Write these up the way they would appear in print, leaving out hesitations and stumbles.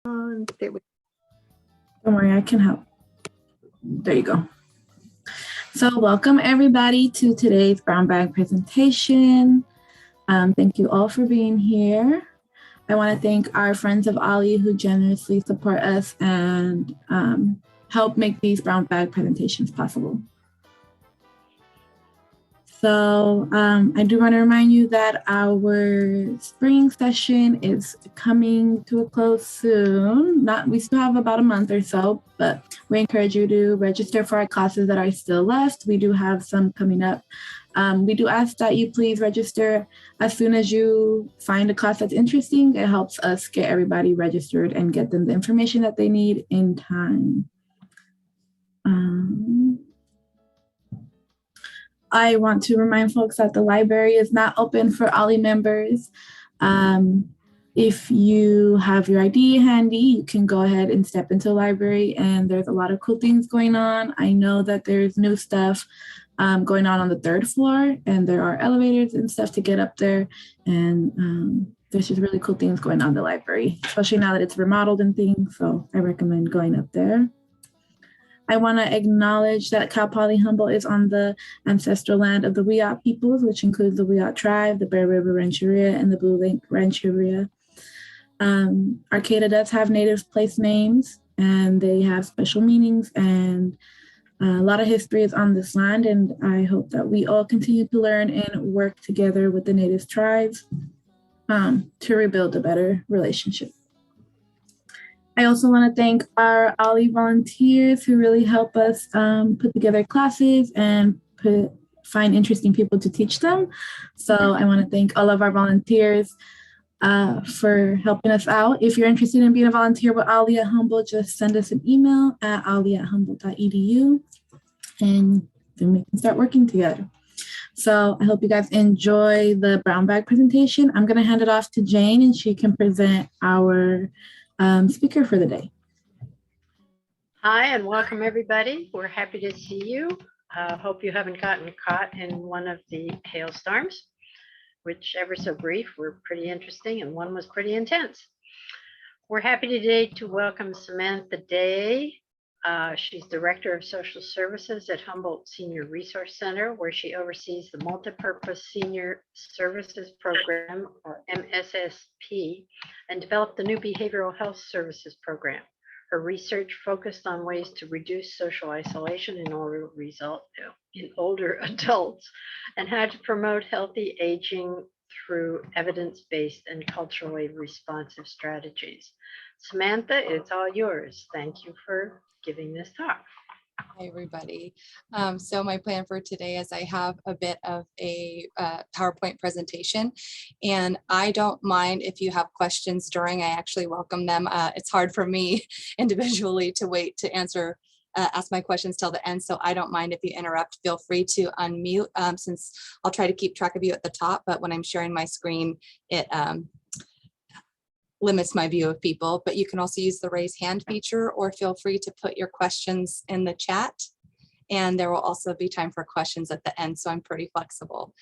There we Don't worry, I can help. There you go. So welcome everybody to today's brown bag presentation. Thank you all for being here. I want to thank our friends of OLLI who generously support us and help make these brown bag presentations possible. So I do want to remind you that our spring session is coming to a close soon. We still have about a month or so, but we encourage you to register for our classes that are still left. We do have some coming up. We do ask that you please register as soon as you find a class that's interesting. It helps us get everybody registered and get them the information that they need in time. I want to remind folks that the library is not open for OLLI members. If you have your ID handy, you can go ahead and step into the library, and there's a lot of cool things going on. I know that there's new stuff going on the 3rd floor, and there are elevators and stuff to get up there. And there's just really cool things going on in the library, especially now that it's remodeled and things. So I recommend going up there. I want to acknowledge that Cal Poly Humboldt is on the ancestral land of the Wiyot peoples, which includes the Wiyot tribe, the Bear River Rancheria, and the Blue Lake Rancheria. Arcata does have native place names, and they have special meanings, and a lot of history is on this land, and I hope that we all continue to learn and work together with the native tribes to rebuild a better relationship. I also want to thank our OLLI volunteers who really help us put together classes and find interesting people to teach them. So I want to thank all of our volunteers for helping us out. If you're interested in being a volunteer with OLLI at Humboldt, just send us an email at olli@humboldt.edu and then we can start working together. So I hope you guys enjoy the brown bag presentation. I'm going to hand it off to Jane and she can present our speaker for the day. Hi, and welcome everybody. We're happy to see you. Hope you haven't gotten caught in one of the hailstorms, which ever so brief were pretty interesting, and one was pretty intense. We're happy today to welcome Samantha Day. She's Director of Social Services at Humboldt Senior Resource Center, where she oversees the Multipurpose Senior Services Program, or MSSP, and developed the new Behavioral Health Services Program. Her research focused on ways to reduce social isolation in older adults and how to promote healthy aging through evidence-based and culturally responsive strategies. Samantha, it's all yours. Thank you for giving this talk. Hi, everybody. So my plan for today is I have a bit of a PowerPoint presentation, and I don't mind if you have questions during. I actually welcome them. It's hard for me individually to wait to ask my questions till the end, so I don't mind if you interrupt. Feel free to unmute since I'll try to keep track of you at the top, but when I'm sharing my screen, it limits my view of people. But you can also use the raise hand feature, or feel free to put your questions in the chat, and there will also be time for questions at the end, so I'm pretty flexible.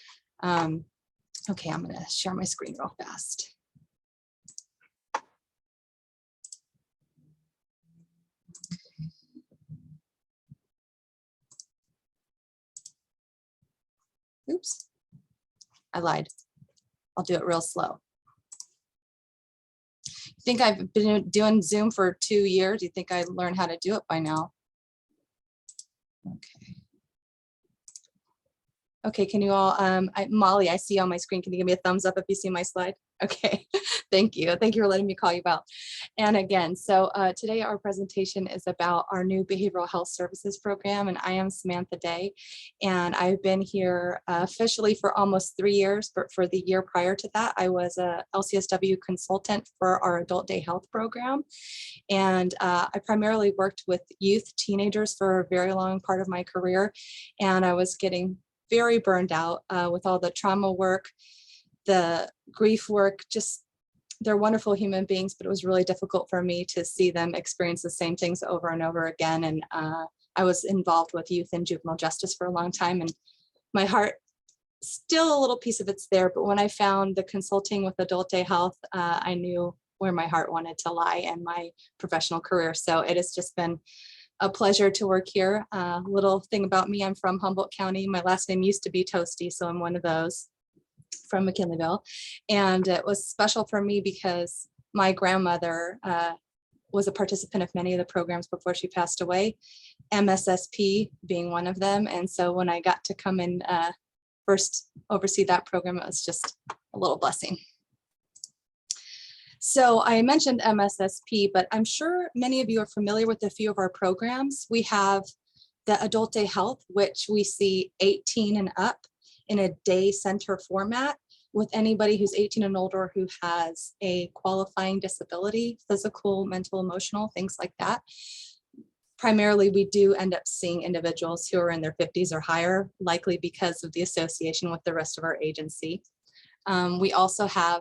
Okay, I'm going to share my screen real fast. Oops, I lied. I'll do it real slow. You think I've been doing Zoom for 2 years? You think I learned how to do it by now? Okay. Okay, can you all, Molly, I see on my screen. Can you give me a thumbs up if you see my slide? Okay, thank you. Thank you for letting me call you out. And again, so today our presentation is about our new Behavioral Health Services Program, and I am Samantha Day, and I've been here officially for almost 3 years, but for the year prior to that, I was a LCSW consultant for our Adult Day Health Program. And I primarily worked with youth teenagers for a very long part of my career, and I was getting very burned out with all the trauma work, the grief work. Just, they're wonderful human beings, but it was really difficult for me to see them experience the same things over and over again. And I was involved with youth and juvenile justice for a long time, and my heart, still a little piece of it's there, but when I found the consulting with Adult Day Health, I knew where my heart wanted to lie in my professional career. So it has just been a pleasure to work here. Little thing about me, I'm from Humboldt County. My last name used to be Toasty, so I'm one of those from McKinleyville. And it was special for me because my grandmother was a participant of many of the programs before she passed away, MSSP being one of them. And so when I got to come and first oversee that program, it was just a little blessing. So I mentioned MSSP, but I'm sure many of you are familiar with a few of our programs. We have the Adult Day Health, which we see 18 and up in a day center format with anybody who's 18 and older who has a qualifying disability, physical, mental, emotional, things like that. Primarily, we do end up seeing individuals who are in their 50s or higher, likely because of the association with the rest of our agency. We also have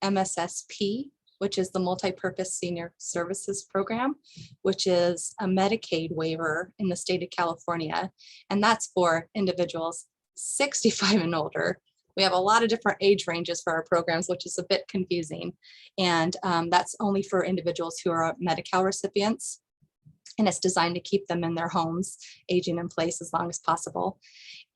MSSP, which is the Multipurpose Senior Services Program, which is a Medicaid waiver in the state of California. And that's for individuals 65 and older. We have a lot of different age ranges for our programs, which is a bit confusing. And that's only for individuals who are Medi-Cal recipients. And it's designed to keep them in their homes, aging in place as long as possible.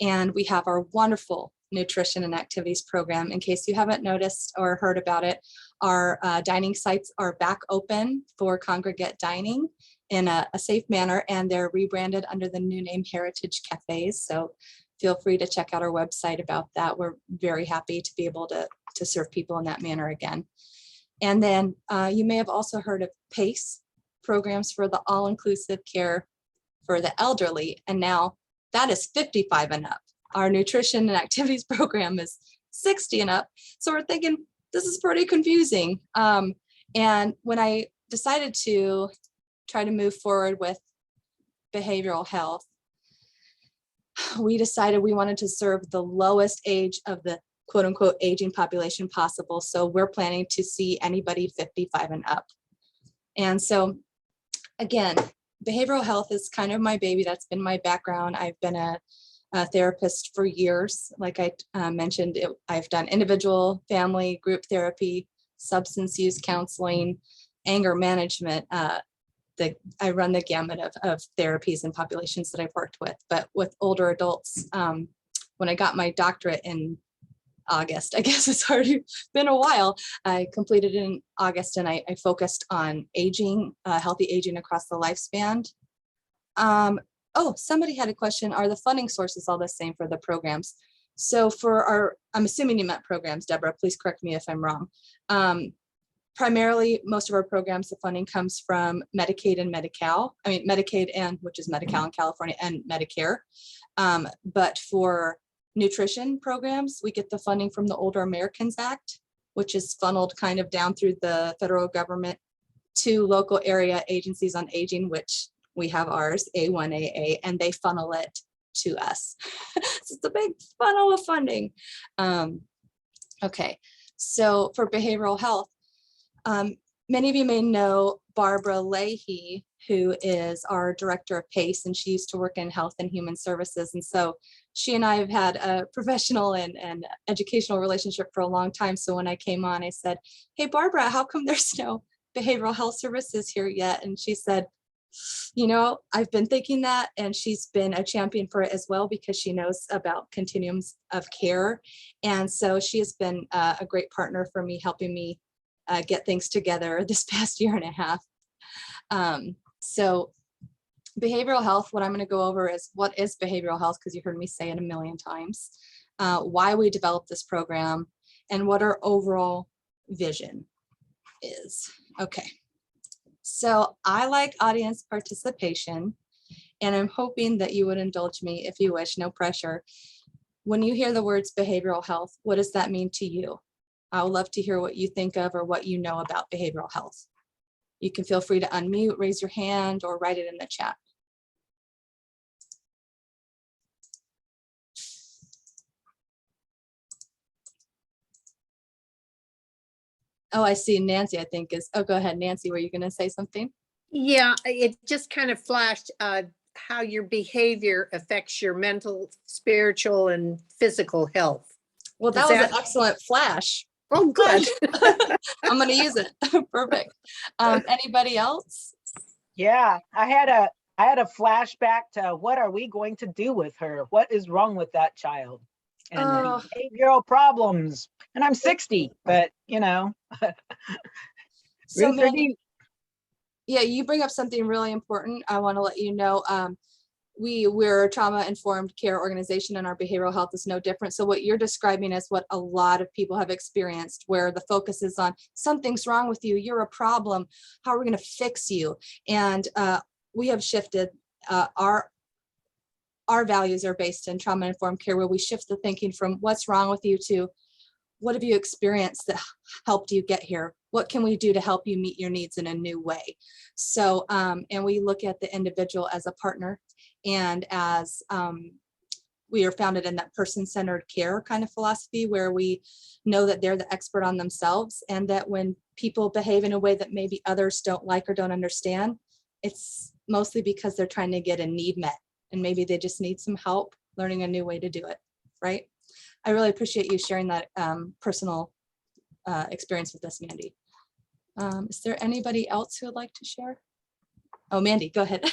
And we have our wonderful nutrition and activities program. In case you haven't noticed or heard about it, our dining sites are back open for congregate dining in a safe manner, and they're rebranded under the new name Heritage Cafes. So feel free to check out our website about that. We're very happy to be able to serve people in that manner again. And then you may have also heard of PACE, programs for the all-inclusive care for the elderly. And now that is 55 and up. Our nutrition and activities program is 60 and up. So we're thinking this is pretty confusing. And when I decided to try to move forward with behavioral health, we decided we wanted to serve the lowest age of the quote unquote aging population possible. So we're planning to see anybody 55 and up. And so again, behavioral health is kind of my baby. That's been my background. I've been a therapist for years. Like I mentioned, I've done individual, family, group therapy, substance use counseling, anger management. I run the gamut of therapies and populations that I've worked with. But with older adults, when I got my doctorate in August, I guess it's already been a while. I completed it in August, and I focused on aging, healthy aging across the lifespan. Oh, somebody had a question. Are the funding sources all the same for the programs? So for our, I'm assuming you meant programs, Deborah, please correct me if I'm wrong. Primarily, most of our programs, the funding comes from Medicaid and Medi-Cal. I mean, Medicaid and, which is Medi-Cal in California, and Medicare. But for nutrition programs, we get the funding from the Older Americans Act, which is funneled kind of down through the federal government to local area agencies on aging, which we have ours, A1AA, and they funnel it to us. So it's a big funnel of funding. Okay, so for behavioral health, many of you may know Barbara Leahy, who is our director of PACE, and she used to work in health and human services. And so she and I have had a professional and educational relationship for a long time. So when I came on, I said, hey, Barbara, how come there's no behavioral health services here yet? And she said, you know, I've been thinking that, and she's been a champion for it as well because she knows about continuums of care. And so she has been a great partner for me, helping me get things together this past year and a half. So behavioral health, what I'm going to go over is what is behavioral health, because you heard me say it a million times, why we developed this program, and what our overall vision is. Okay. So I like audience participation, and I'm hoping that you would indulge me if you wish, no pressure. When you hear the words behavioral health, what does that mean to you? I would love to hear what you think of or what you know about behavioral health. You can feel free to unmute, raise your hand, or write it in the chat. Oh, I see Nancy, I think is, oh, go ahead, Nancy, were you going to say something? Yeah, it just kind of flashed how your behavior affects your mental, spiritual, and physical health. Well, that was an excellent flash. Oh, good. I'm going to use it. Perfect. Anybody else? Yeah, I had a flashback to what are we going to do with her? What is wrong with that child? And Oh. behavioral problems. And I'm 60, but you know. So Ruth, Mandy, yeah, you bring up something really important. I want to let you know, we're a trauma-informed care organization, and our behavioral health is no different. So what you're describing is what a lot of people have experienced, where the focus is on something's wrong with you, you're a problem, how are we going to fix you? And we have shifted. Our values are based in trauma-informed care, where we shift the thinking from what's wrong with you to what have you experienced that helped you get here? What can we do to help you meet your needs in a new way? So, and we look at the individual as a partner, and as we are founded in that person-centered care kind of philosophy, where we know that they're the expert on themselves, and that when people behave in a way that maybe others don't like or don't understand, it's mostly because they're trying to get a need met, and maybe they just need some help learning a new way to do it, right? I really appreciate you sharing that personal experience with us, Mandy. Is there anybody else who would like to share? Oh, Mandy, go ahead.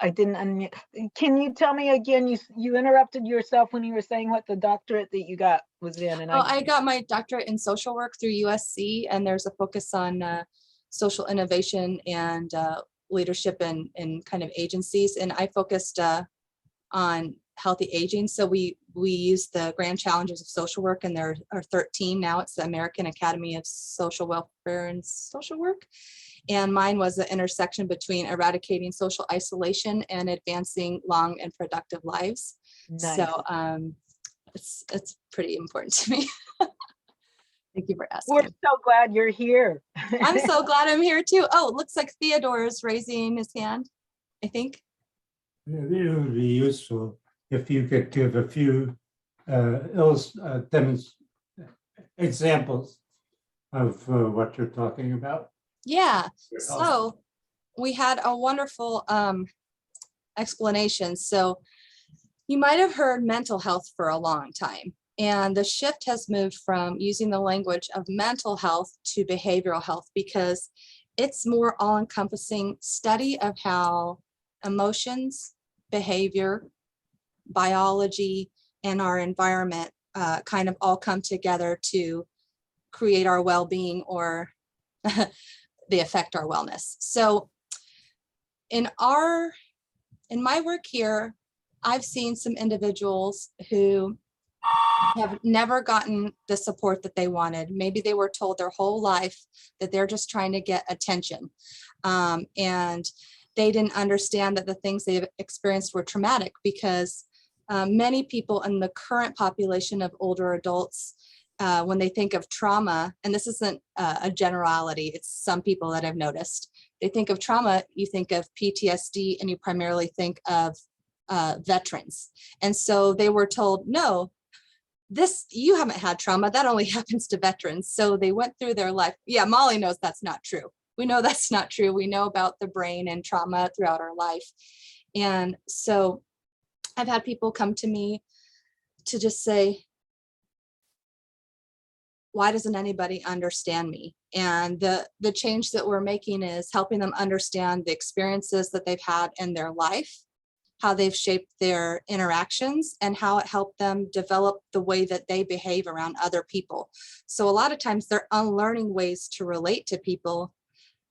I didn't unmute. Can you tell me again? You interrupted yourself when you were saying what the doctorate that you got was in. And I got my doctorate in social work through USC, and there's a focus on social innovation and leadership in kind of agencies. And I focused on healthy aging. So we use the grand challenges of social work, and there are 13 now. It's the American Academy of Social Welfare and Social Work. And mine was the intersection between eradicating social isolation and advancing long and productive lives. nice. So it's pretty important to me. Thank you for asking. We're so glad you're here. I'm so glad I'm here too. Oh, it looks like Theodore is raising his hand, I think. It would be useful if you could give a few examples of what you're talking about. Yeah, so we had a wonderful explanation. So you might have heard mental health for a long time, and the shift has moved from using the language of mental health to behavioral health, because it's more all-encompassing study of how emotions, behavior, biology, and our environment kind of all come together to create our well-being, or they affect our wellness. So in my work here, I've seen some individuals who have never gotten the support that they wanted. Maybe they were told their whole life that they're just trying to get attention. And they didn't understand that the things they've experienced were traumatic, because many people in the current population of older adults, when they think of trauma, and this isn't a generality, it's some people that I've noticed, they think of trauma, you think of PTSD, and you primarily think of veterans. And so they were told, no, you haven't had trauma, that only happens to veterans. So they went through their life. Yeah, Molly knows that's not true. We know that's not true. We know about the brain and trauma throughout our life. And so I've had people come to me to just say, why doesn't anybody understand me? And the change that we're making is helping them understand the experiences that they've had in their life, how they've shaped their interactions, and how it helped them develop the way that they behave around other people. So a lot of times they're unlearning ways to relate to people,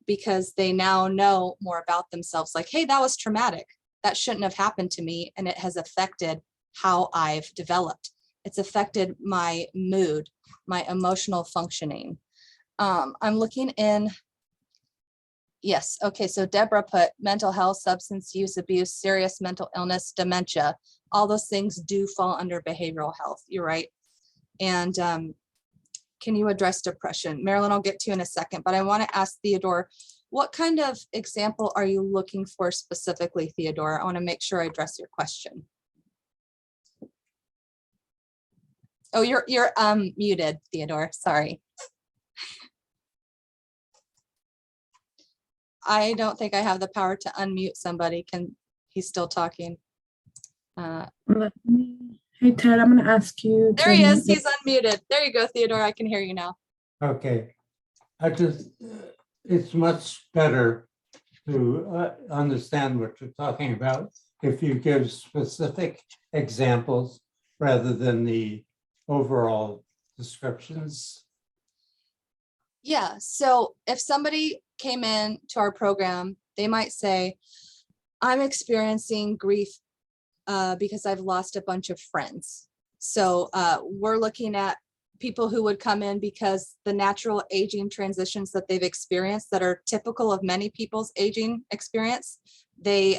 because they now know more about themselves. Like, hey, that was traumatic. That shouldn't have happened to me. And it has affected how I've developed. It's affected my mood, my emotional functioning. I'm looking in. Yes. Okay. So Deborah put mental health, substance use, abuse, serious mental illness, dementia. All those things do fall under behavioral health. You're right. And can you address depression? Marilyn, I'll get to you in a second, but I want to ask Theodore, what kind of example are you looking for specifically, Theodore? I want to make sure I address your question. Oh, you're muted, Theodore. Sorry. I don't think I have the power to unmute somebody. He's still talking. Let me Hey, Ted, I'm going to ask you. There he is. He's unmuted. There you go, Theodore. I can hear you now. Okay, it's much better to understand what you're talking about if you give specific examples rather than the overall descriptions. Yeah. So if somebody came in to our program, they might say, I'm experiencing grief because I've lost a bunch of friends. So we're looking at people who would come in because the natural aging transitions that they've experienced that are typical of many people's aging experience. They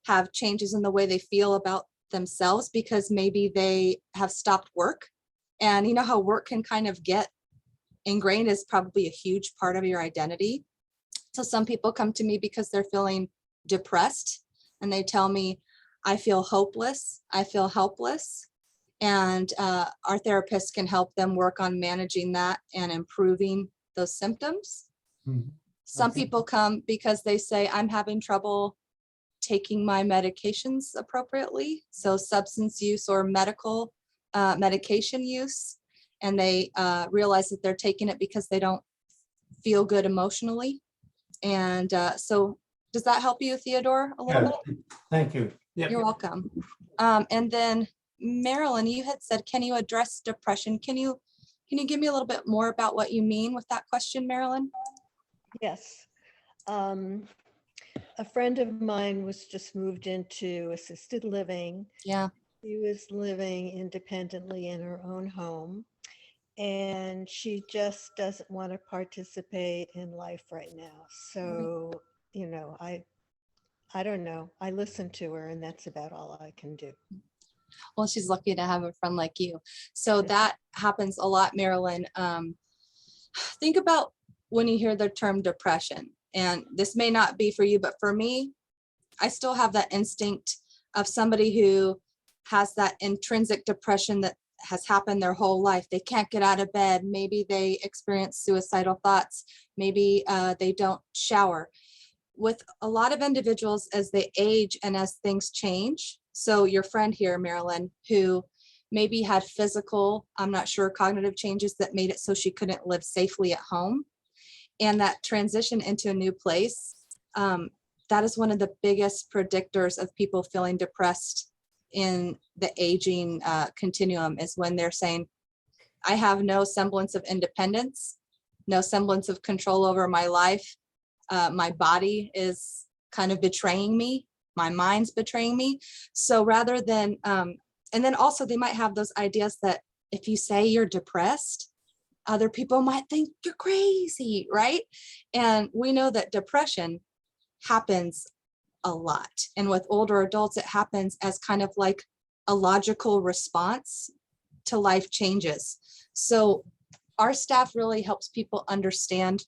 have changes in the way they feel about themselves because maybe they have stopped work. And you know how work can kind of get ingrained as probably a huge part of your identity. So some people come to me because they're feeling depressed and they tell me, I feel hopeless, I feel helpless. And our therapists can help them work on managing that and improving those symptoms. Mhm. Some Okay. people come because they say, I'm having trouble taking my medications appropriately. So substance use or medication use. And they realize that they're taking it because they don't feel good emotionally. And so does that help you, Theodore, a little Yeah, bit? thank you. Yep. You're welcome. And then Marilyn, you had said, can you address depression? Can you give me a little bit more about what you mean with that question, Marilyn? Yes. A friend of mine was just moved into assisted living. Yeah. She was living independently in her own home, and she just doesn't want to participate in life right now. So, you know, I don't know. I listen to her, and that's about all I can do. Well, she's lucky to have a friend like you. So that happens a lot, Marilyn. Think about when you hear the term depression, and this may not be for you, but for me, I still have that instinct of somebody who has that intrinsic depression that has happened their whole life. They can't get out of bed. Maybe they experience suicidal thoughts. Maybe they don't shower. With a lot of individuals, as they age and as things change, so your friend here, Marilyn, who maybe had physical, I'm not sure, cognitive changes that made it so she couldn't live safely at home, and that transition into a new place, that is one of the biggest predictors of people feeling depressed in the aging continuum, is when they're saying, I have no semblance of independence, no semblance of control over my life. My body is kind of betraying me. My mind's betraying me. So rather than, and then also they might have those ideas that if you say you're depressed, other people might think you're crazy, right? And we know that depression happens a lot. And with older adults, it happens as kind of like a logical response to life changes. So our staff really helps people understand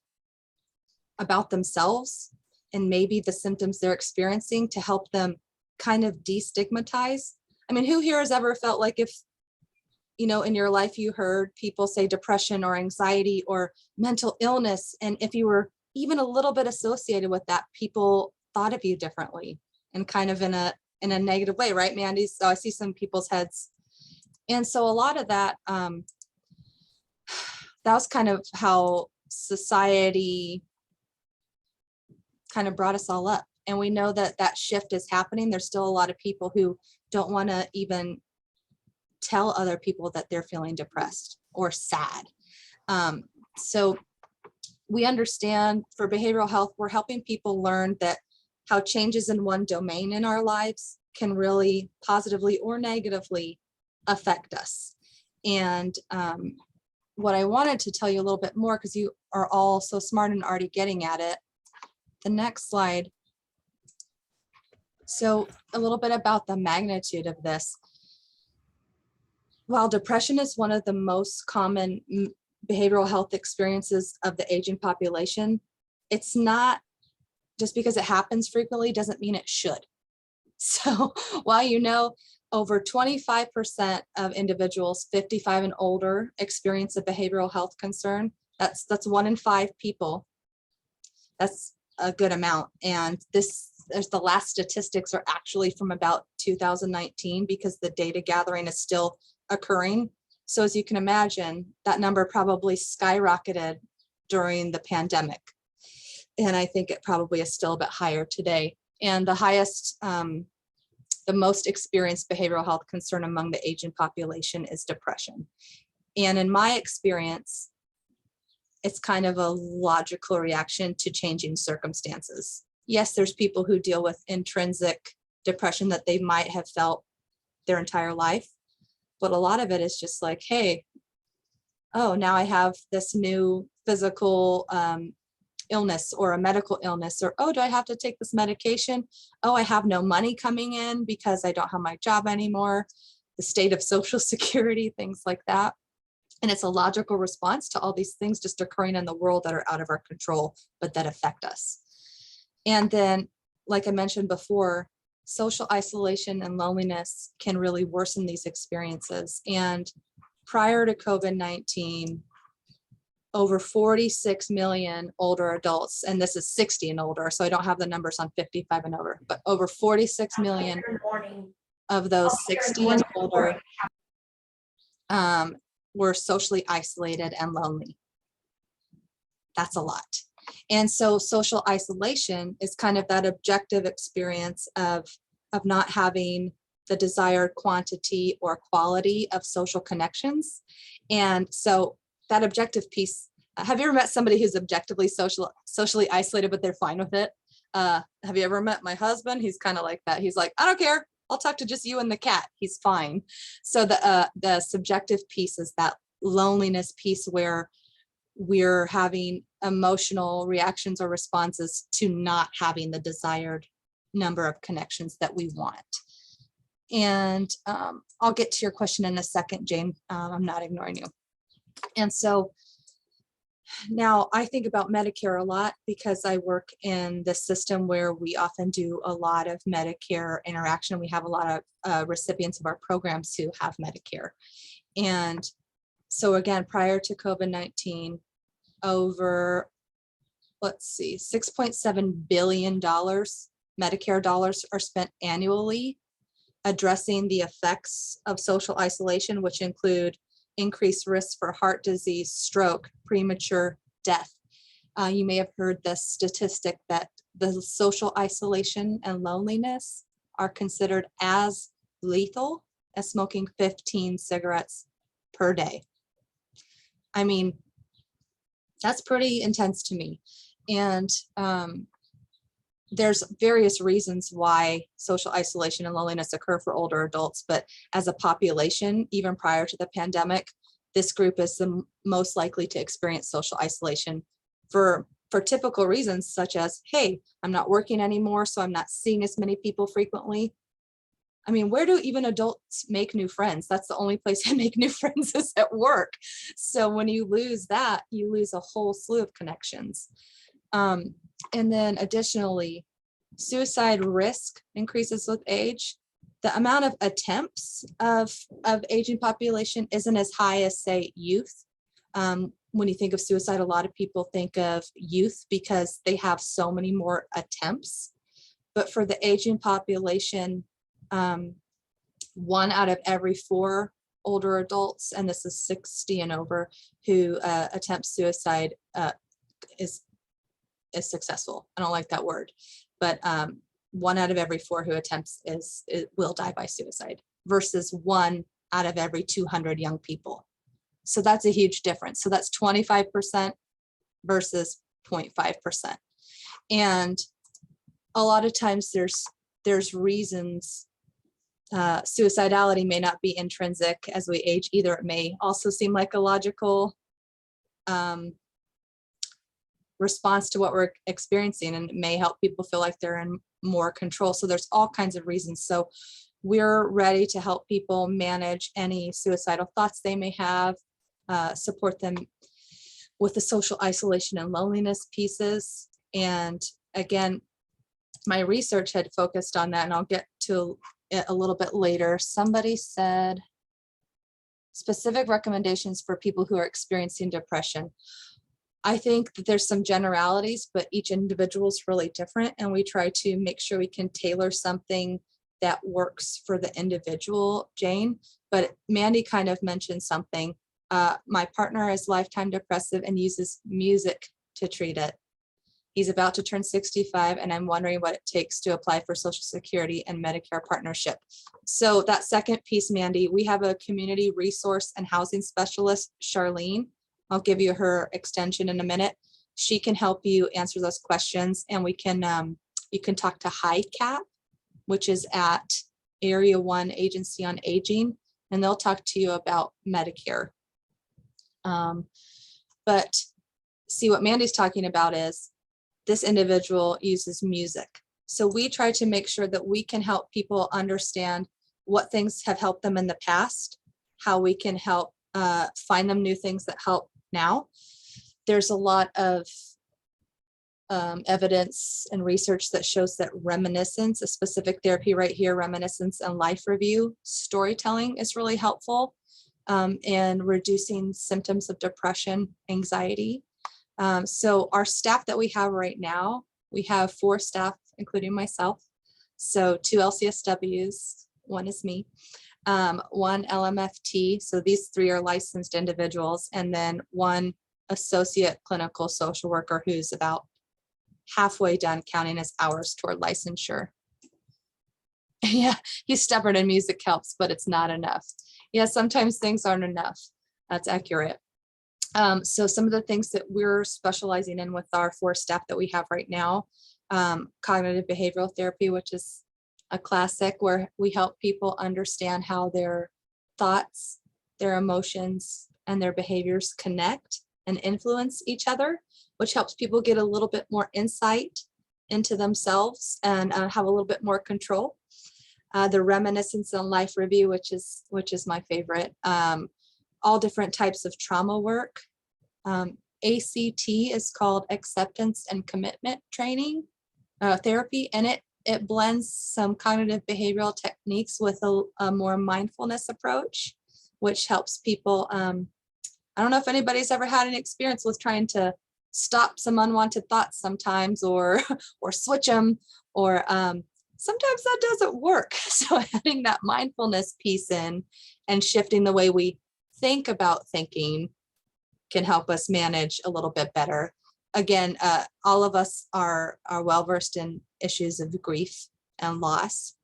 about themselves and maybe the symptoms they're experiencing to help them kind of destigmatize. I mean, who here has ever felt like if, you know, in your life you heard people say depression or anxiety or mental illness, and if you were even a little bit associated with that, people thought of you differently and kind of in a negative way, right, Mandy? So I see some people's heads. And so a lot of that, that was kind of how society kind of brought us all up. And we know that that shift is happening. There's still a lot of people who don't want to even tell other people that they're feeling depressed or sad. So we understand for behavioral health, we're helping people learn that how changes in one domain in our lives can really positively or negatively affect us. And what I wanted to tell you a little bit more, because you are all so smart and already getting at it. The next slide. So a little bit about the magnitude of this. While depression is one of the most common behavioral health experiences of the aging population, it's not just because it happens frequently doesn't mean it should. So while you know over 25% of individuals 55 and older experience a behavioral health concern, that's 1 in 5 people. That's a good amount. And this there's the last statistics are actually from about 2019 because the data gathering is still occurring. So as you can imagine, that number probably skyrocketed during the pandemic. And I think it probably is still a bit higher today. And the highest, the most experienced behavioral health concern among the aging population is depression. And in my experience, it's kind of a logical reaction to changing circumstances. Yes, there's people who deal with intrinsic depression that they might have felt their entire life, but a lot of it is just like, hey, oh, now I have this new physical illness or a medical illness, or, oh, do I have to take this medication? Oh, I have no money coming in because I don't have my job anymore, the state of Social Security, things like that. And it's a logical response to all these things just occurring in the world that are out of our control, but that affect us. And then, like I mentioned before, social isolation and loneliness can really worsen these experiences. And prior to COVID-19, over 46 million older adults, and this is 60 and older, so I don't have the numbers on 55 and over, but over 46 million of those 60 and older were socially isolated and lonely. That's a lot. And so social isolation is kind of that objective experience of not having the desired quantity or quality of social connections. And so that objective piece, have you ever met somebody who's objectively socially isolated, but they're fine with it? Have you ever met my husband? He's kind of like that. He's like, I don't care. I'll talk to just you and the cat. He's fine. So the subjective piece is that loneliness piece where we're having emotional reactions or responses to not having the desired number of connections that we want. And I'll get to your question in a second, Jane. I'm not ignoring you. And so now I think about Medicare a lot because I work in the system where we often do a lot of Medicare interaction. We have a lot of recipients of our programs who have Medicare. And so again, prior to COVID-19, over, let's see, $6.7 billion Medicare dollars are spent annually addressing the effects of social isolation, which include increased risk for heart disease, stroke, premature death. You may have heard the statistic that the social isolation and loneliness are considered as lethal as smoking 15 cigarettes per day. I mean, that's pretty intense to me. And there's various reasons why social isolation and loneliness occur for older adults, but as a population, even prior to the pandemic, this group is the most likely to experience social isolation for typical reasons such as, hey, I'm not working anymore, so I'm not seeing as many people frequently. I mean, where do even adults make new friends? That's the only place I make new friends is at work. So when you lose that, you lose a whole slew of connections. And then additionally, suicide risk increases with age. The amount of attempts of aging population isn't as high as, say, youth. When you think of suicide, a lot of people think of youth because they have so many more attempts. But for the aging population, 1 out of every 4 older adults, and this is 60 and over, who attempt suicide is successful. I don't like that word, but 1 out of every 4 who attempts will die by suicide versus 1 out of every 200 young people. So that's a huge difference. So that's 25% versus 0.5%. And a lot of times there's reasons. Suicidality may not be intrinsic as we age either. It may also seem like a logical response to what we're experiencing, and it may help people feel like they're in more control. So there's all kinds of reasons. So we're ready to help people manage any suicidal thoughts they may have, support them with the social isolation and loneliness pieces. And again, my research had focused on that, and I'll get to it a little bit later. Somebody said specific recommendations for people who are experiencing depression. I think that there's some generalities, but each individual is really different. And we try to make sure we can tailor something that works for the individual, Jane. But Mandy kind of mentioned something. My partner is lifetime depressive and uses music to treat it. He's about to turn 65, and I'm wondering what it takes to apply for Social Security and Medicare partnership. So that second piece, Mandy, we have a community resource and housing specialist, Charlene. I'll give you her extension in a minute. She can help you answer those questions, and we can you can talk to HICAP, which is at Area 1 Agency on Aging, and they'll talk to you about Medicare. But see, what Mandy's talking about is this individual uses music. So we try to make sure that we can help people understand what things have helped them in the past, how we can help find them new things that help now. There's a lot of evidence and research that shows that reminiscence, a specific therapy right here, reminiscence and life review, storytelling is really helpful in reducing symptoms of depression, anxiety. So our staff that we have right now, we have 4 staff, including myself. So 2 LCSWs, 1 is me, 1 LMFT. So these 3 are licensed individuals, and then 1 associate clinical social worker who's about halfway done counting his hours toward licensure. Yeah, he's stubborn and music helps, but it's not enough. Yeah, sometimes things aren't enough. That's accurate. So some of the things that we're specializing in with our 4 staff that we have right now, cognitive behavioral therapy, which is a classic where we help people understand how their thoughts, their emotions, and their behaviors connect and influence each other, which helps people get a little bit more insight into themselves and have a little bit more control. The reminiscence and life review, which is my favorite. All different types of trauma work. ACT is called acceptance and commitment training therapy, and it blends some cognitive behavioral techniques with a more mindfulness approach, which helps people. I don't know if anybody's ever had an experience with trying to stop some unwanted thoughts sometimes, or switch them, or sometimes that doesn't work. So adding that mindfulness piece in and shifting the way we think about thinking can help us manage a little bit better. Again, all of us are well-versed in issues of grief and loss,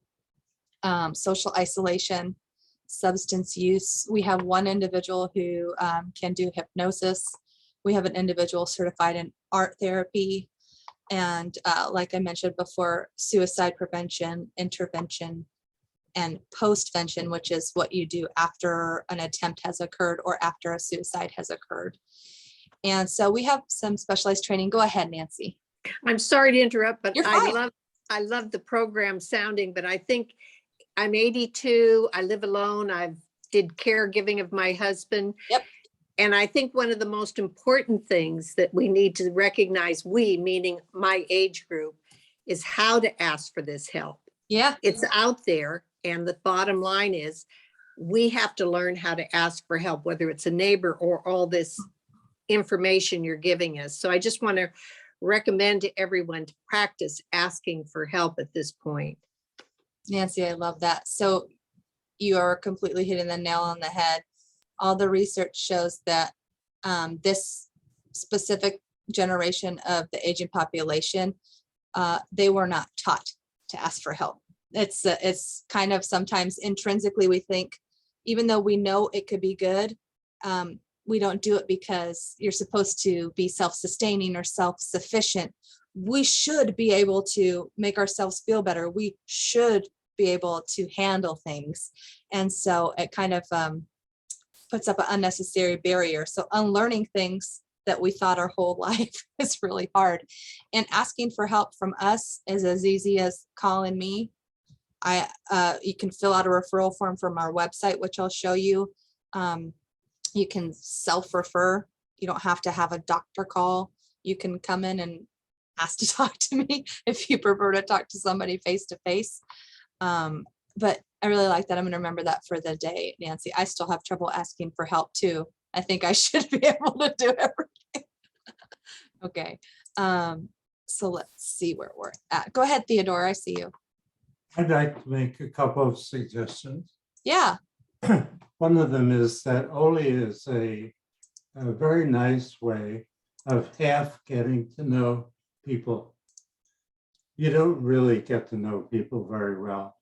social isolation, substance use. We have 1 individual who can do hypnosis. We have an individual certified in art therapy. And like I mentioned before, suicide prevention, intervention, and postvention, which is what you do after an attempt has occurred or after a suicide has occurred. And so we have some specialized training. Go ahead, Nancy. I'm sorry to interrupt, but You're fine. I love the program sounding, but I think I'm 82. I live alone. I did caregiving of my husband. Yep. And I think one of the most important things that we need to recognize, we, meaning my age group, is how to ask for this help. Yeah. It's out there. And the bottom line is we have to learn how to ask for help, whether it's a neighbor or all this information you're giving us. So I just want to recommend to everyone to practice asking for help at this point. Nancy, I love that. So you are completely hitting the nail on the head. All the research shows that this specific generation of the aging population, they were not taught to ask for help. It's kind of sometimes intrinsically we think, even though we know it could be good, we don't do it because you're supposed to be self-sustaining or self-sufficient. We should be able to make ourselves feel better. We should be able to handle things. And so it kind of puts up an unnecessary barrier. So unlearning things that we thought our whole life is really hard. And asking for help from us is as easy as calling me. You can fill out a referral form from our website, which I'll show you. You can self-refer. You don't have to have a doctor call. You can come in and ask to talk to me if you prefer to talk to somebody face-to-face. But I really like that. I'm going to remember that for the day, Nancy. I still have trouble asking for help too. I think I should be able to do everything. Okay. So let's see where we're at. Go ahead, Theodore. I see you. I'd like to make a couple of suggestions. Yeah. One of them is that OLLI is a very nice way of half getting to know people. You don't really get to know people very well.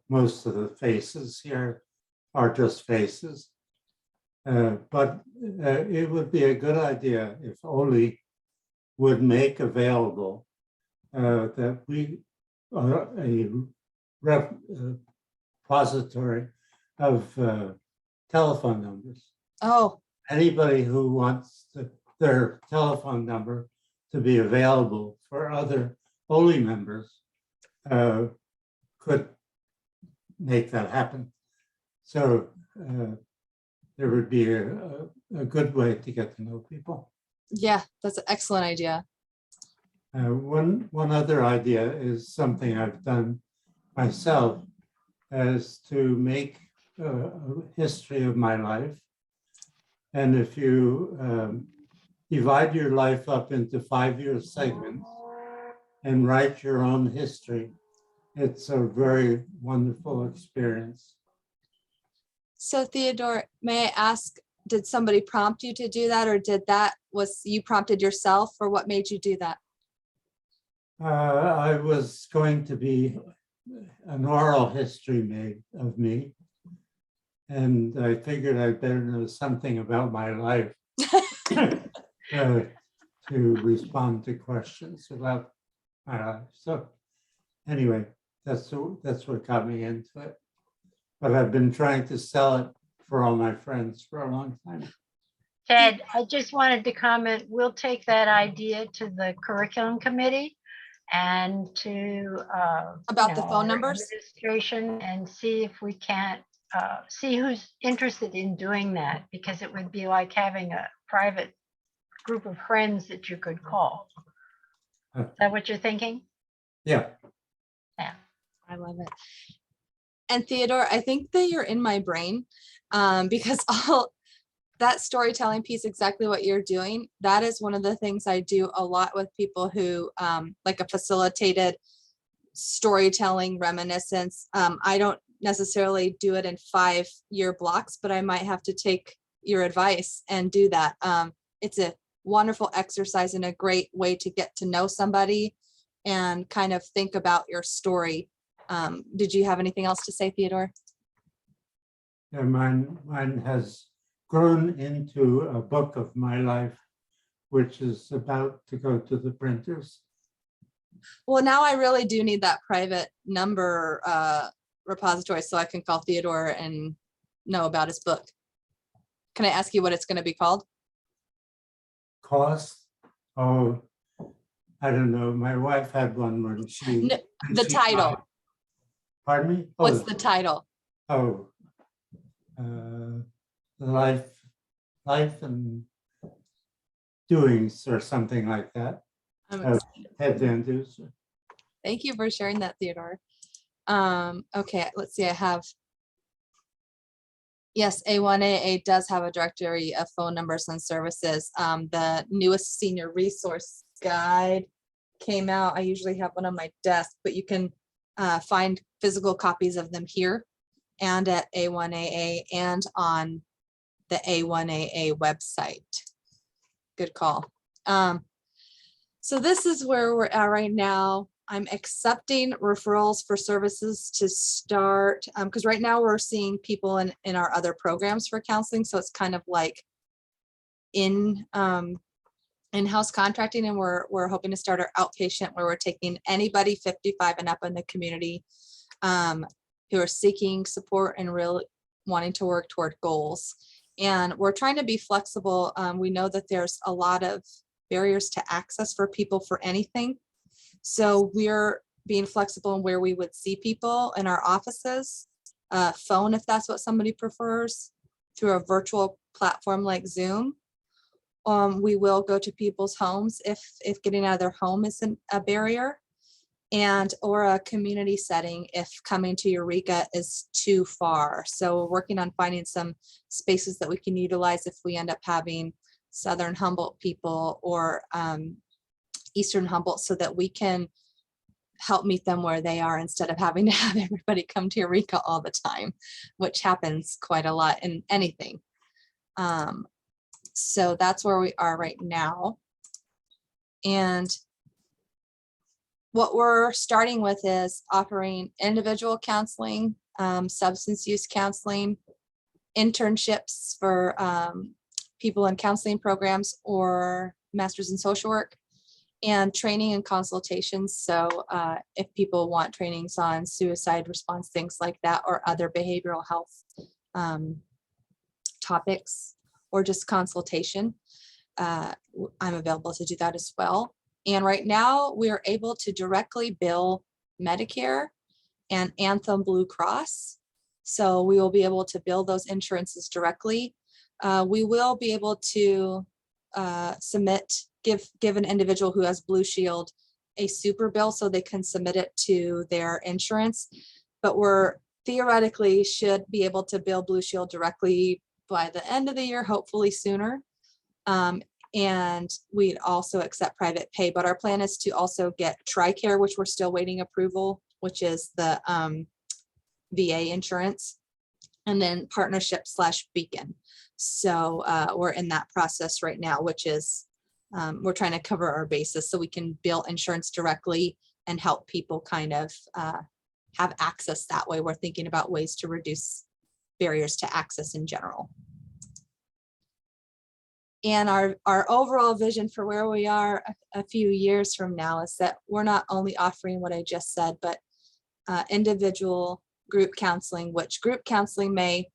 Most of the faces here are just faces. But it would be a good idea if OLLI would make available that we are a repository of telephone numbers. Oh, Anybody who wants their telephone number to be available for other OLLI members could make that happen. So there would be a good way to get to know people. yeah, that's an excellent idea. One other idea is something I've done myself, is to make a history of my life. And if you divide your life up into 5-year segments and write your own history, it's a very wonderful experience. So Theodore, may I ask, did somebody prompt you to do that, or was you prompted yourself, or what made you do that? I was going to be an oral history made of me, and I figured I'd better know something about my life to respond to questions about my life. So anyway, that's what got me into it. But I've been trying to sell it for all my friends for a long time. Ted, I just wanted to comment, we'll take that idea to the curriculum committee and to About the phone our numbers? administration, and see if we can't see who's interested in doing that, because it would be like having a private group of friends that you could call. Is that what you're thinking? Yeah. Yeah. I love it. And Theodore, I think that you're in my brain because all that storytelling piece, exactly what you're doing, that is one of the things I do a lot with people who like a facilitated storytelling reminiscence. I don't necessarily do it in 5-year blocks, but I might have to take your advice and do that. It's a wonderful exercise and a great way to get to know somebody and kind of think about your story. Did you have anything else to say, Theodore? Yeah, mine has grown into a book of my life, which is about to go to the printers. Well, now I really do need that private number repository so I can call Theodore and know about his book. Can I ask you what it's going to be called? Cost? Oh, I don't know. My wife had one when she. No, the title. Pardon me? What's the title? Oh, life and doings or something like that. Ted Van Duzer. Thank you for sharing that, Theodore. Okay, let's see. I have. Yes, A1AA does have a directory of phone numbers and services. The newest senior resource guide came out. I usually have one on my desk, but you can find physical copies of them here and at A1AA and on the A1AA website. Good call. So this is where we're at right now. I'm accepting referrals for services to start, because right now we're seeing people in our other programs for counseling. So it's kind of like in-house contracting, and we're hoping to start our outpatient, where we're taking anybody 55 and up in the community who are seeking support and really wanting to work toward goals. And we're trying to be flexible. We know that there's a lot of barriers to access for people for anything. So we're being flexible in where we would see people in our offices, phone if that's what somebody prefers, through a virtual platform like Zoom. We will go to people's homes if getting out of their home isn't a barrier, and or a community setting if coming to Eureka is too far. So we're working on finding some spaces that we can utilize if we end up having Southern Humboldt people or Eastern Humboldt, so that we can help meet them where they are instead of having to have everybody come to Eureka all the time, which happens quite a lot in anything. So that's where we are right now. And what we're starting with is offering individual counseling, substance use counseling, internships for people in counseling programs or masters in social work, and training and consultations. So if people want trainings on suicide response, things like that, or other behavioral health topics, or just consultation, I'm available to do that as well. And right now we are able to directly bill Medicare and Anthem Blue Cross. So we will be able to bill those insurances directly. We will be able to give an individual who has Blue Shield a super bill so they can submit it to their insurance. But we're theoretically should be able to bill Blue Shield directly by the end of the year, hopefully sooner. And we'd also accept private pay, but our plan is to also get TRICARE, which we're still waiting approval, which is the VA insurance, and then partnership / Beacon. So we're in that process right now, which is we're trying to cover our bases so we can bill insurance directly and help people kind of have access that way. We're thinking about ways to reduce barriers to access in general. And our overall vision for where we are a few years from now is that we're not only offering what I just said, but individual group counseling, which group counseling may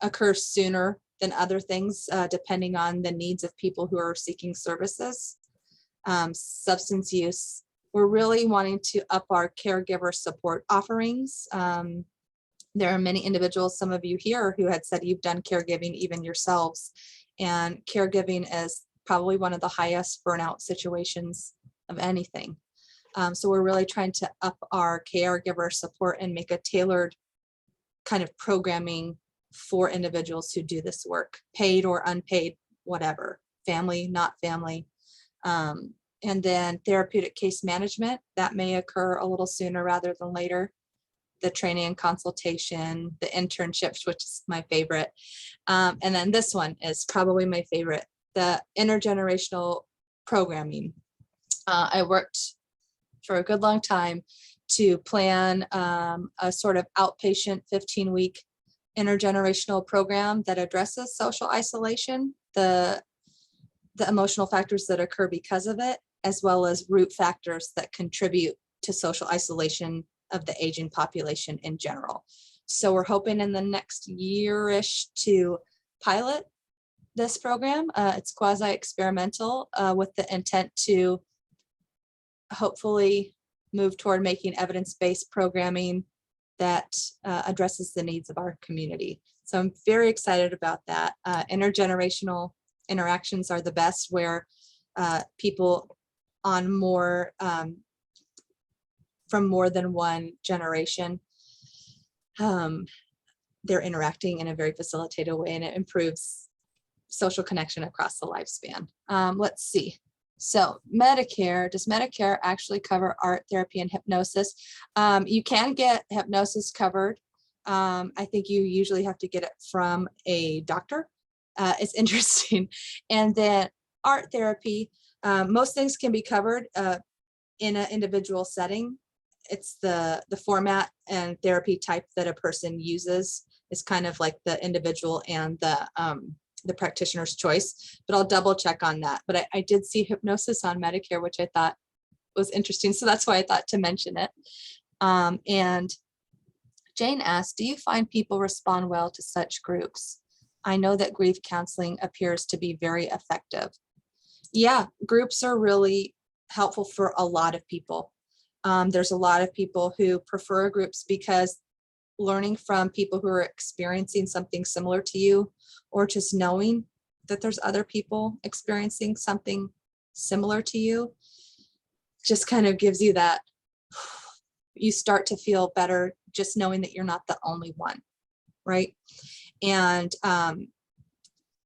occur sooner than other things, depending on the needs of people who are seeking services. Substance use, we're really wanting to up our caregiver support offerings. There are many individuals, some of you here, who had said you've done caregiving even yourselves. And caregiving is probably one of the highest burnout situations of anything. So we're really trying to up our caregiver support and make a tailored kind of programming for individuals who do this work, paid or unpaid, whatever, family, not family. And then therapeutic case management, that may occur a little sooner rather than later. The training and consultation, the internships, which is my favorite. And then this one is probably my favorite, the intergenerational programming. I worked for a good long time to plan a sort of outpatient 15-week intergenerational program that addresses social isolation, the emotional factors that occur because of it, as well as root factors that contribute to social isolation of the aging population in general. So we're hoping in the next year-ish to pilot this program. It's quasi-experimental with the intent to hopefully move toward making evidence-based programming that addresses the needs of our community. So I'm very excited about that. Intergenerational interactions are the best, where people on more from more than one generation, they're interacting in a very facilitated way, and it improves social connection across the lifespan. Let's see. So Medicare, does Medicare actually cover art therapy and hypnosis? You can get hypnosis covered. I think you usually have to get it from a doctor. It's interesting. And then art therapy, most things can be covered in an individual setting. It's the format and therapy type that a person uses is kind of like the individual and the practitioner's choice, but I'll double check on that. But I did see hypnosis on Medicare, which I thought was interesting. So that's why I thought to mention it. And Jane asked, do you find people respond well to such groups? I know that grief counseling appears to be very effective. Yeah, groups are really helpful for a lot of people. There's a lot of people who prefer groups because learning from people who are experiencing something similar to you, or just knowing that there's other people experiencing something similar to you, just kind of gives you that, you start to feel better just knowing that you're not the only one, right? And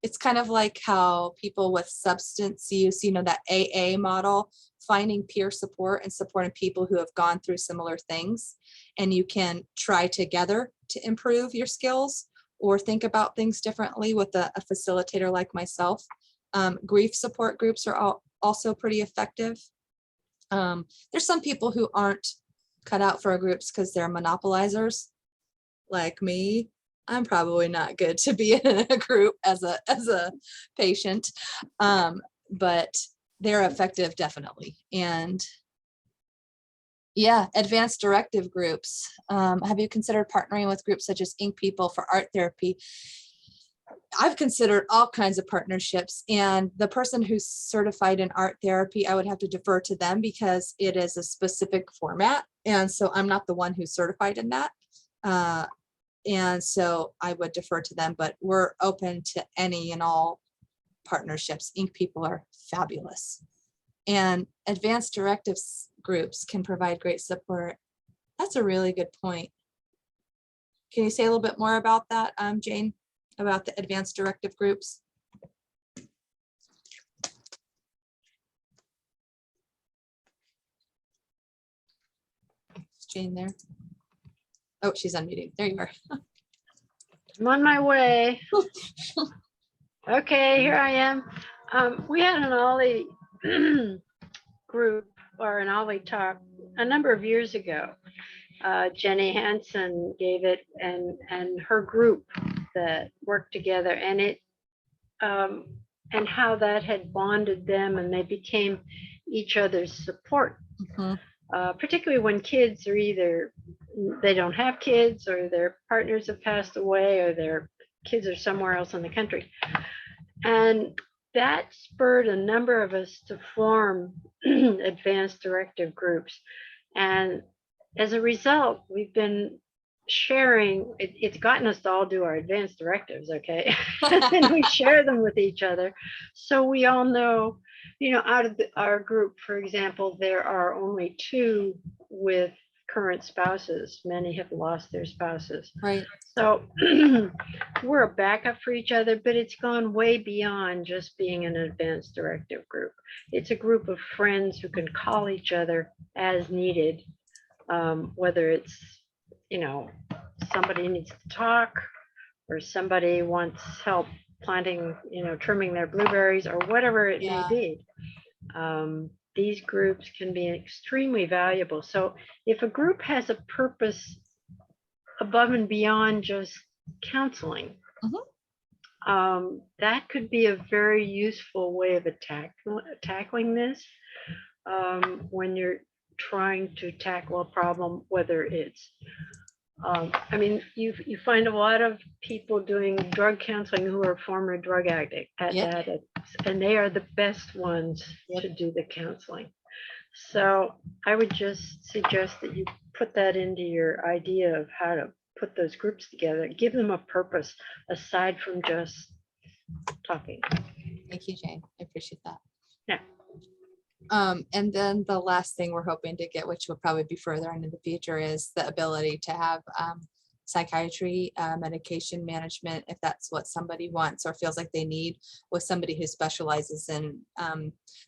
it's kind of like how people with substance use, you know, that AA model, finding peer support and supporting people who have gone through similar things. And you can try together to improve your skills or think about things differently with a facilitator like myself. Grief support groups are also pretty effective. There's some people who aren't cut out for groups because they're monopolizers like me. I'm probably not good to be in a group as a patient, but they're effective definitely. And yeah, advanced directive groups. Have you considered partnering with groups such as Ink People for art therapy? I've considered all kinds of partnerships, and the person who's certified in art therapy, I would have to defer to them because it is a specific format. And so I'm not the one who's certified in that. And so I would defer to them, but we're open to any and all partnerships. Ink People are fabulous. And advanced directives groups can provide great support. That's a really good point. Can you say a little bit more about that, Jane, about the advanced directive groups? Is Jane there? Oh, she's unmuted. There you are. I'm on my way. Okay, here I am. We had an OLLI group or an OLLI talk a number of years ago. Jenny Hansen gave it, and her group that worked together, and it and how that had bonded them, and they became each other's support. Particularly when kids are either they don't have kids, or their partners have passed away, or their kids are somewhere else in the country. And that spurred a number of us to form advanced directive groups. And as a result, we've been sharing, it's gotten us to all do our advanced directives, okay? And we share them with each other. So we all know, you know, out of our group, for example, there are only 2 with current spouses. Many have lost their spouses. Right. So we're a backup for each other, but it's gone way beyond just being an advanced directive group. It's a group of friends who can call each other as needed, whether it's, you know, somebody needs to talk, or somebody wants help planting, you know, trimming their blueberries, or whatever it may be. These groups can be extremely valuable. So if a group has a purpose above and beyond just counseling, that could be a very useful way of tackling this when you're trying to tackle a problem, whether it's I mean, you find a lot of people doing drug counseling who are former drug addicts, and they are the best ones to do the counseling. So I would just suggest that you put that into your idea of how to put those groups together. Give them a purpose aside from just talking. Thank you, Jane. I appreciate that. Yeah. And then the last thing we're hoping to get, which will probably be further into the future, is the ability to have psychiatry, medication management, if that's what somebody wants or feels like they need, with somebody who specializes in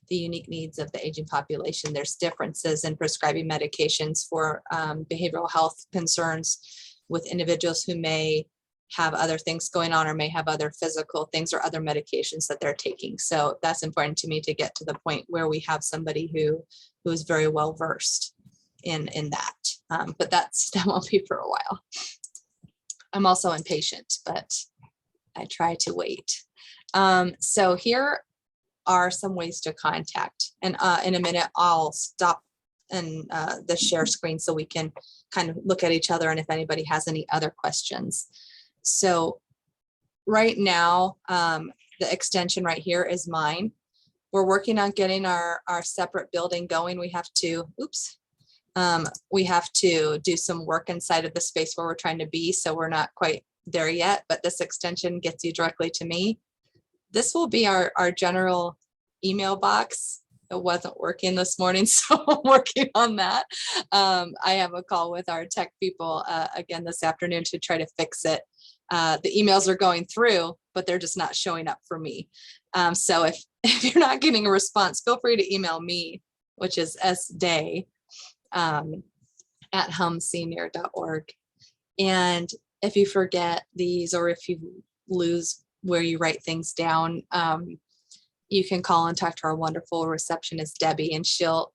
the unique needs of the aging population. There's differences in prescribing medications for behavioral health concerns with individuals who may have other things going on, or may have other physical things or other medications that they're taking. So that's important to me to get to the point where we have somebody who is very well versed in that. But that won't be for a while. I'm also impatient, but I try to wait. So here are some ways to contact. And in a minute, I'll stop and the share screen so we can kind of look at each other, and if anybody has any other questions. So right now, the extension right here is mine. We're working on getting our separate building going. We have to, we have to do some work inside of the space where we're trying to be. So we're not quite there yet, but this extension gets you directly to me. This will be our general email box. it wasn't working this morning, so I'm working on that. I have a call with our tech people again this afternoon to try to fix it. The emails are going through, but they're just not showing up for me. So if you're not getting a response, feel free to email me, which is sday at humsenior.org. And if you forget these, or if you lose where you write things down, you can call and talk to our wonderful receptionist, Debbie, and she'll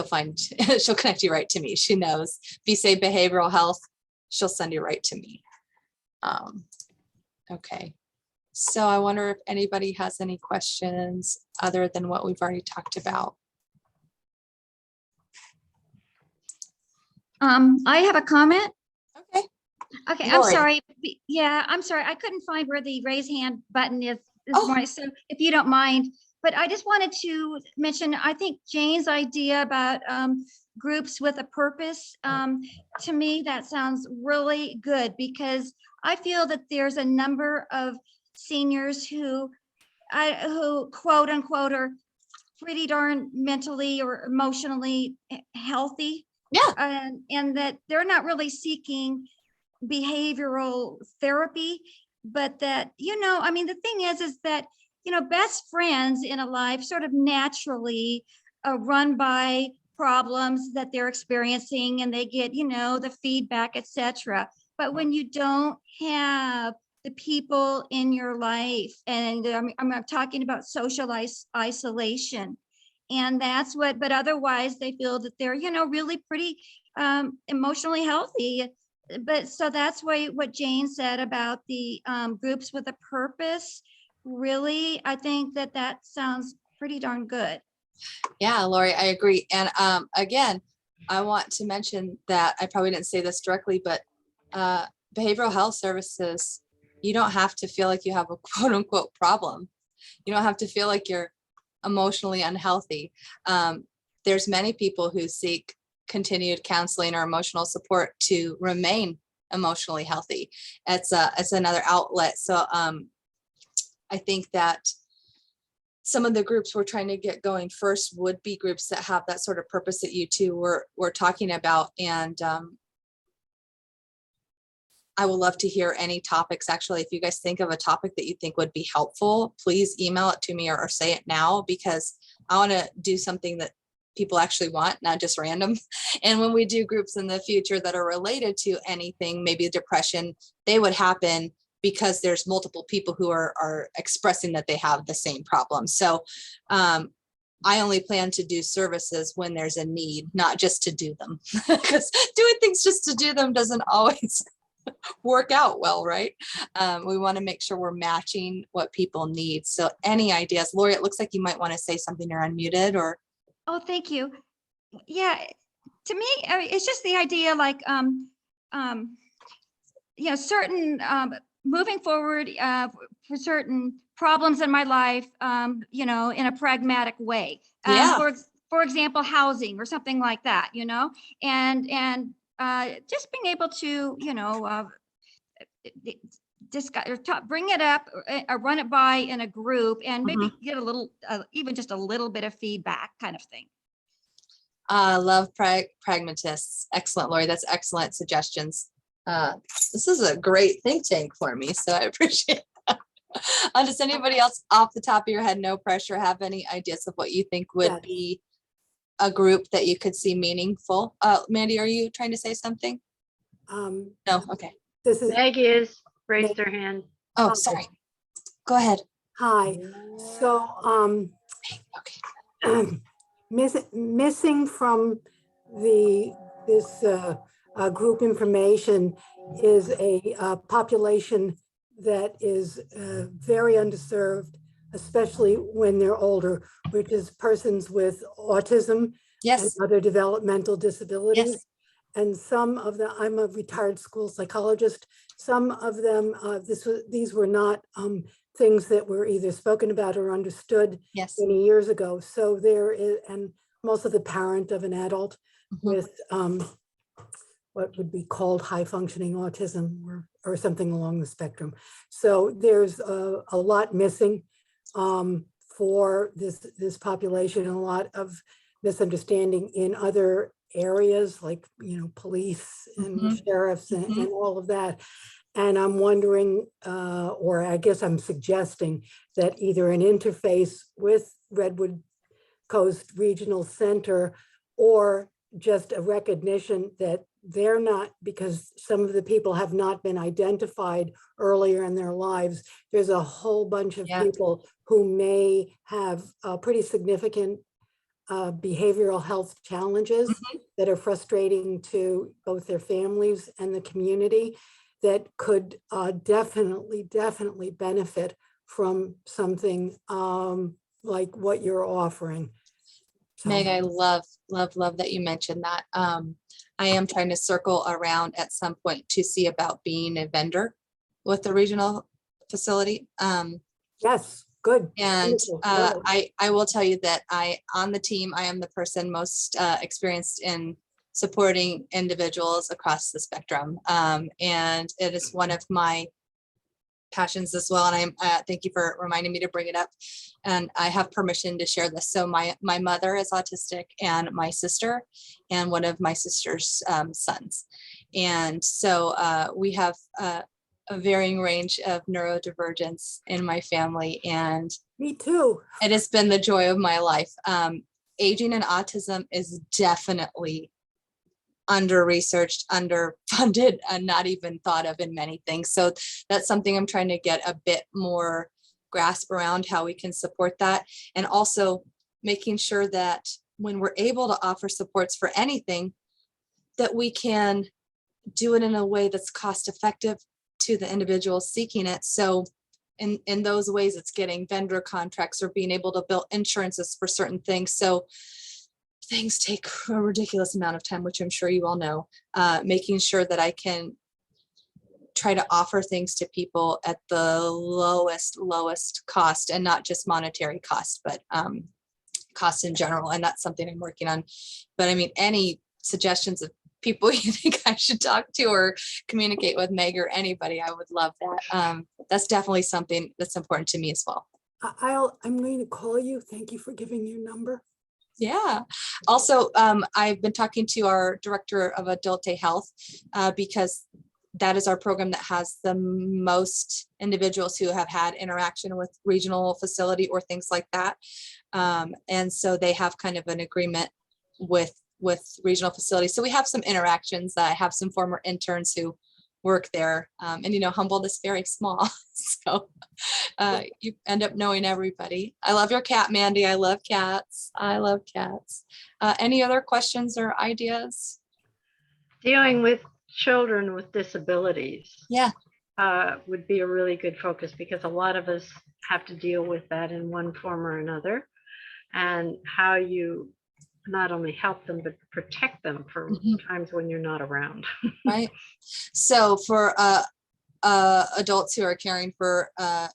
connect you right to me. She knows. If you say behavioral health, she'll send you right to me. Okay. So I wonder if anybody has any questions other than what we've already talked about. I have a comment. Okay. Okay, I'm Lori. sorry. Yeah, I'm sorry. I couldn't find where the raise hand button is this Oh. morning. So if you don't mind, but I just wanted to mention, I think Jane's idea about groups with a purpose, to me, that sounds really good, because I feel that there's a number of seniors who quote unquote are pretty darn mentally or emotionally healthy. Yeah. And that they're not really seeking behavioral therapy, but that, I mean, the thing is that, best friends in a life sort of naturally run by problems that they're experiencing, and they get, the feedback, etc. But when you don't have the people in your life, and I'm talking about social isolation, and that's what, but otherwise they feel that they're, really pretty emotionally healthy. But so that's why what Jane said about the groups with a purpose, really, I think that sounds pretty darn good. Yeah, Lori, I agree. And again, I want to mention that I probably didn't say this directly, but behavioral health services, you don't have to feel like you have a quote unquote problem. You don't have to feel like you're emotionally unhealthy. There's many people who seek continued counseling or emotional support to remain emotionally healthy. It's another outlet. So I think that some of the groups we're trying to get going first would be groups that have that sort of purpose that you two were talking about. And I would love to hear any topics. Actually, if you guys think of a topic that you think would be helpful, please email it to me or say it now, because I want to do something that people actually want, not just random. And when we do groups in the future that are related to anything, maybe depression, they would happen because there's multiple people who are expressing that they have the same problem. So I only plan to do services when there's a need, not just to do them, because doing things just to do them doesn't always work out well, right? We want to make sure we're matching what people need. So any ideas? Lori, it looks like you might want to say something. You're unmuted. Or Oh, thank you. Yeah, to me, it's just the idea, like, certain, moving forward for certain problems in my life, in a pragmatic way. Yeah. For example, housing or something like that, and just being able to, discuss or bring it up or run it by in a group, and maybe get a little, even just a little bit of feedback, kind of thing. I love pragmatists. Excellent, Lori. That's excellent suggestions. This is a great think tank for me, so I appreciate that. Does anybody else off the top of your head, no pressure, have any ideas of what you think would be a group that you could see meaningful? Mandy, are you trying to say something? No. Okay. This is Meg is raised her hand. Oh, Okay. sorry. Go ahead. hi. So Okay. missing from this group information is a population that is very underserved, especially when they're older, which is persons with autism and Yes. other developmental disabilities. Yes. And some of them, I'm a retired school psychologist, some of them, these were not things that were either spoken about or understood Yes. many years ago. So there is, and I'm also the parent of an adult with what would be called high functioning autism or something along the spectrum. So there's a lot missing for this population, and a lot of misunderstanding in other areas like, police and sheriffs and all of that. And I'm wondering, or I guess I'm suggesting that either an interface with Redwood Coast Regional Center, or just a recognition that they're not, because some of the people have not been identified earlier in their lives. There's a whole bunch of people who may have pretty significant behavioral health challenges that are frustrating to both their families and the community, that could definitely benefit from something like what you're offering. So, Meg, I love that you mentioned that. I am trying to circle around at some point to see about being a vendor with the regional facility. yes, good. And Wonderful. Love it. I will tell you that on the team, I am the person most experienced in supporting individuals across the spectrum. And it is one of my passions as well. And I thank you for reminding me to bring it up. And I have permission to share this. So my mother is autistic, and my sister, and one of my sister's sons. And so we have a varying range of neurodivergence in my family. And Me too. it has been the joy of my life. Aging and autism is definitely under-researched, underfunded, and not even thought of in many things. So that's something I'm trying to get a bit more grasp around, how we can support that. And also making sure that when we're able to offer supports for anything, that we can do it in a way that's cost effective to the individual seeking it. So in those ways, it's getting vendor contracts or being able to build insurances for certain things. So things take a ridiculous amount of time, which I'm sure you all know, making sure that I can try to offer things to people at the lowest cost, and not just monetary cost, but cost in general. And that's something I'm working on. But I mean, any suggestions of people you think I should talk to or communicate with, Meg or anybody, I would love that. That's definitely something that's important to me as well. I'm going to call you. Thank you for giving your number. Yeah. Also, I've been talking to our director of adult day health because that is our program that has the most individuals who have had interaction with regional facility or things like that. And so they have kind of an agreement with regional facilities. So we have some interactions. I have some former interns who work there. And Humboldt is very small. So you end up knowing everybody. I love your cat, Mandy. I love cats. I love cats. Any other questions or ideas? Dealing with children with disabilities. Yeah. Would be a really good focus, because a lot of us have to deal with that in one form or another, and how you not only help them, but protect them for times when you're not around. Right. So for adults who are caring for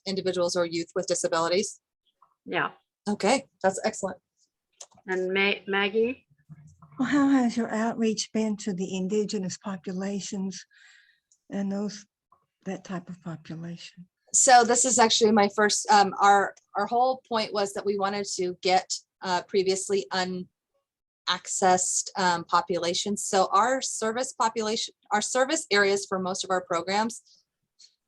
individuals or youth with disabilities. Yeah. Okay, that's excellent. And Maggie? Well, how has your outreach been to the indigenous populations and that type of population? So this is actually my first, our whole point was that we wanted to get previously unaccessed populations. So our service areas for most of our programs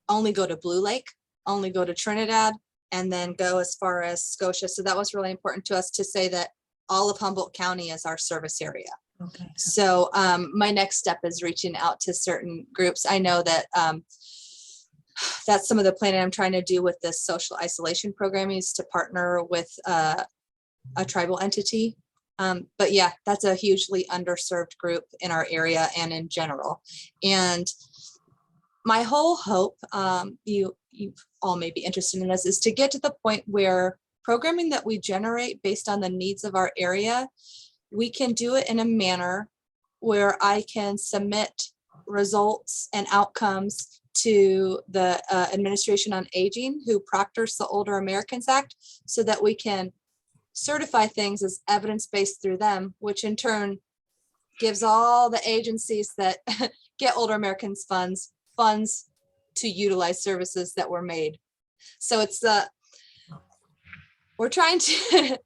only go to Blue Lake, only go to Trinidad, and then go as far as Scotia. So that was really important to us to say that all of Humboldt County is our service area. Okay. So my next step is reaching out to certain groups. I know that that's some of the planning I'm trying to do with this social isolation program, is to partner with a tribal entity. But yeah, that's a hugely underserved group in our area and in general. And my whole hope, you all may be interested in this, is to get to the point where programming that we generate based on the needs of our area, we can do it in a manner where I can submit results and outcomes to the Administration on Aging, who proctors the Older Americans Act, so that we can certify things as evidence-based through them, which in turn gives all the agencies that get Older Americans funds to utilize services that were made. So it's we're trying to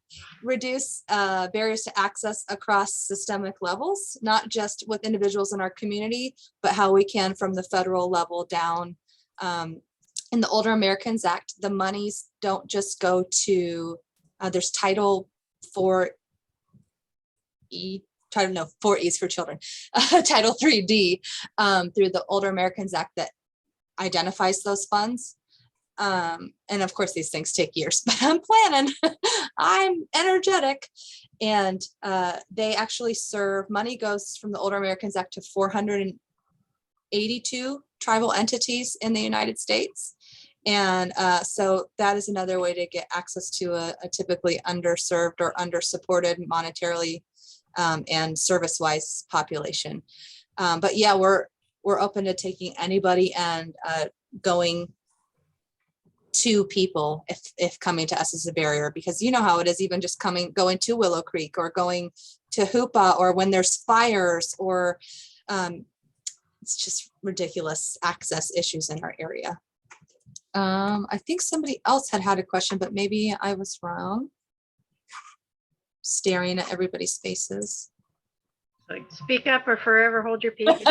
reduce barriers to access across systemic levels, not just with individuals in our community, but how we can from the federal level down. In the Older Americans Act, the monies don't just go to, there's Title 4E, no, 4E's for children, Title 3D through the Older Americans Act that identifies those funds. And of course, these things take years, but I'm planning. I'm energetic. And they actually serve, money goes from the Older Americans Act to 482 tribal entities in the United States. And so that is another way to get access to a typically underserved or undersupported monetarily and service-wise population. But yeah, we're open to taking anybody and going to people if coming to us is a barrier, because you know how it is, even just going to Willow Creek or going to Hoopa, or when there's fires, or it's just ridiculous access issues in our area. I think somebody else had a question, but maybe I was wrong. Staring at everybody's faces. Like, speak up or forever hold your peace.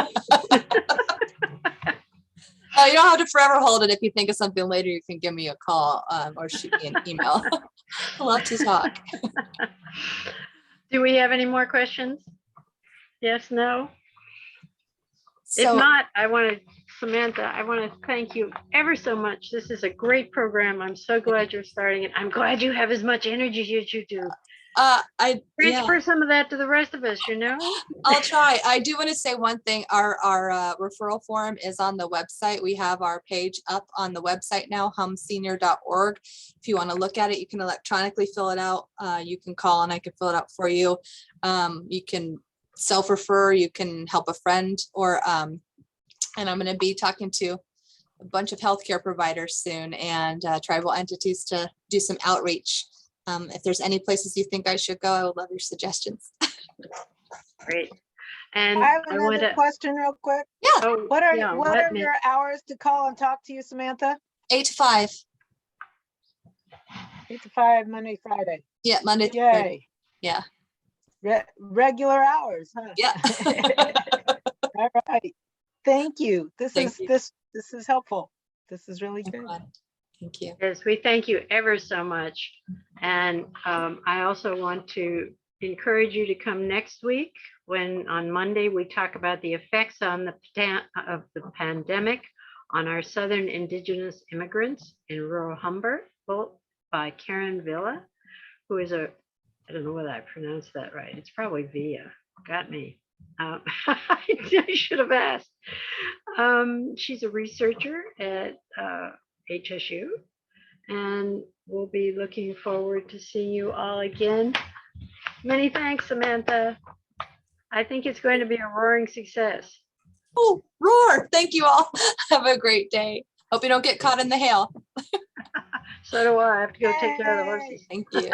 You don't have to forever hold it. If you think of something later, you can give me a call or shoot me an email. I love to talk. Do we have any more questions? Yes, no? If So, not, Samantha, I want to thank you ever so much. This is a great program. I'm so glad you're starting it. I'm glad you have as much energy as you do. Transfer some of that to the rest of us, you know? I'll try. I do want to say one thing. Our referral form is on the website. We have our page up on the website now, humsenior.org. If you want to look at it, you can electronically fill it out. You can call and I can fill it out for you. You can self-refer, you can help a friend, or and I'm going to be talking to a bunch of healthcare providers soon and tribal entities to do some outreach. If there's any places you think I should go, I would love your suggestions. Great. And I have another question real quick. Yeah. Oh, What are yeah, what are your hours to call and talk to you, Samantha? 8 to 5. 8 to 5, Monday, Friday. Yeah, Monday. through Yay. Friday. Yeah. Regular hours, huh? Yeah. All right. Thank you. This Thank is you. this is helpful. This is really good. Thank you. Yes, we thank you ever so much. And I also want to encourage you to come next week when on Monday we talk about the effects of the pandemic on our Southern Indigenous immigrants in rural Humboldt by Karen Villa, who is I don't know whether I pronounced that right. It's probably Villa. Got me. I should have asked. She's a researcher at HSU, and we'll be looking forward to seeing you all again. Many thanks, Samantha. I think it's going to be a roaring success. Oh, roar. Thank you all. Have a great day. Hope you don't get caught in the hail. So do I. I have to go take care of the horses. Thank you.